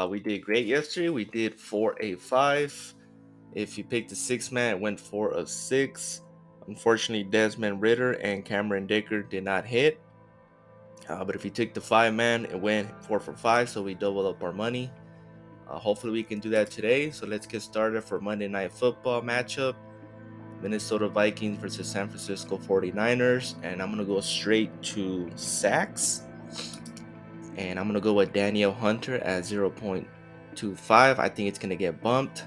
We did great yesterday. We did 4-5. If you picked the six man, it went 4 of 6. Unfortunately, Desmond Ritter and Cameron Dicker did not hit. But if you took the five man, it went 4 for 5. So we doubled up our money. Hopefully, we can do that today. So let's get started for Monday Night Football matchup. Minnesota Vikings versus San Francisco 49ers. And I'm going to go straight to sacks. And I'm going to go with Daniel Hunter at 0.25. I think it's going to get bumped.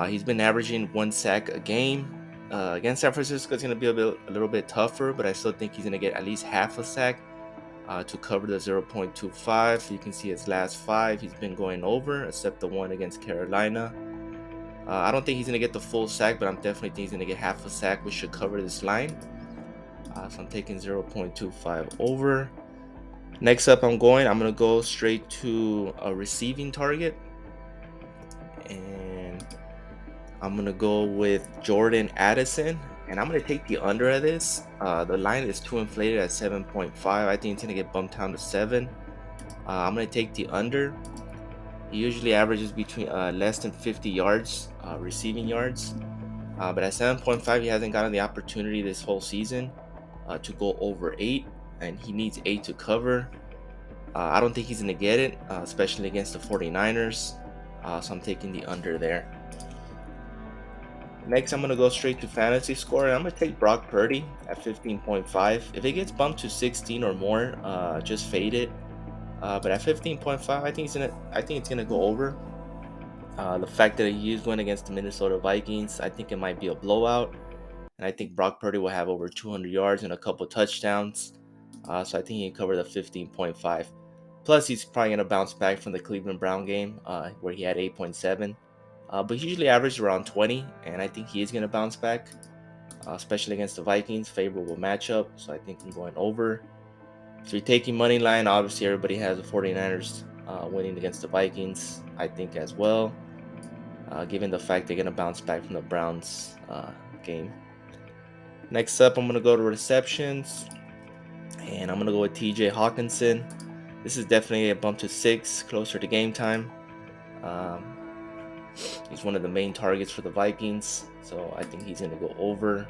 He's been averaging 1 sack a game. Against San Francisco, it's going to be a little bit tougher, but I still think he's going to get at least half a sack to cover the 0.25. You can see his last 5, he's been going over, except the one against Carolina. I don't think he's going to get the full sack, but I'm definitely think he's going to get half a sack, which should cover this line. So I'm taking 0.25 over. Next up, I'm going to go straight to a receiving target. And I'm going to go with Jordan Addison. And I'm going to take the under of this. The line is too inflated at 7.5. I think it's going to get bumped down to 7. I'm going to take the under. He usually averages between less than 50 yards, receiving yards. But at 7.5, he hasn't gotten the opportunity this whole season to go over 8. And he needs 8 to cover. I don't think he's going to get it, especially against the 49ers. So I'm taking the under there. Next, I'm going to go straight to fantasy score. And I'm going to take Brock Purdy at 15.5. If it gets bumped to 16 or more, just fade it. But at 15.5, I think it's gonna go over. The fact that he is going against the Minnesota Vikings, I think it might be a blowout. And I think Brock Purdy will have over 200 yards and a couple touchdowns. So I think he can cover the 15.5. Plus, he's probably going to bounce back from the Cleveland Brown game where he had 8.7. But he usually averaged around 20, and I think he is going to bounce back, especially against the Vikings. Favorable matchup, so I think I'm going over. So you're taking money line. Obviously, everybody has the 49ers winning against the Vikings, I think, as well, given the fact they're going to bounce back from the Browns game. Next up, I'm going to go to receptions, and I'm going to go with TJ Hawkinson. This is definitely a bump to 6, closer to game time. He's one of the main targets for the Vikings, so I think he's going to go over.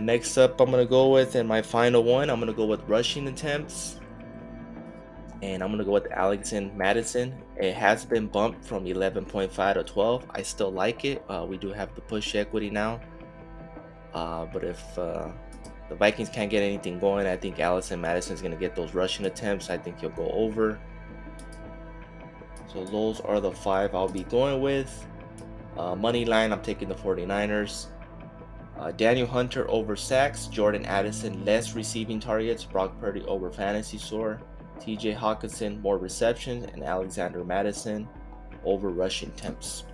Next up, I'm going to go with, in my final one, I'm going to go with rushing attempts. And I'm going to go with Alexander Mattison. It has been bumped from 11.5 to 12. I still like it. We do have the push equity now. But if the Vikings can't get anything going, I think Alexander Mattison is going to get those rushing attempts. I think he'll go over. So those are the 5 I'll be going with. Money line, I'm taking the 49ers. Daniel Hunter over sacks, Jordan Addison less receiving targets, Brock Purdy over fantasy score, TJ Hawkinson more receptions, and Alexander Mattison over rushing attempts.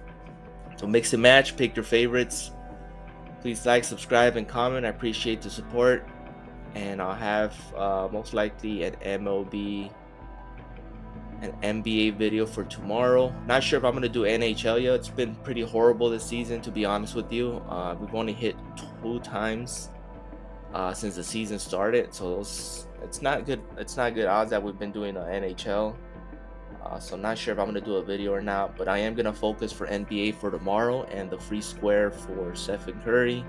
So mix and match, pick your favorites. Please like, subscribe, and comment. I appreciate the support. And I'll have most likely an MLB an NBA video for tomorrow. Not sure if I'm going to do NHL yet. It's been pretty horrible this season, to be honest with you. We've only hit 2 times since the season started, so it's not good. It's not good odds that we've been doing NHL. So I'm not sure if I'm going to do a video or not, but I am going to focus for NBA for tomorrow and the free square for Stephen Curry.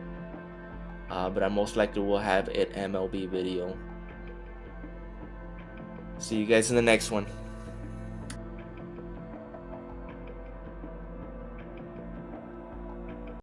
But I most likely will have an MLB video. See you guys in the next one.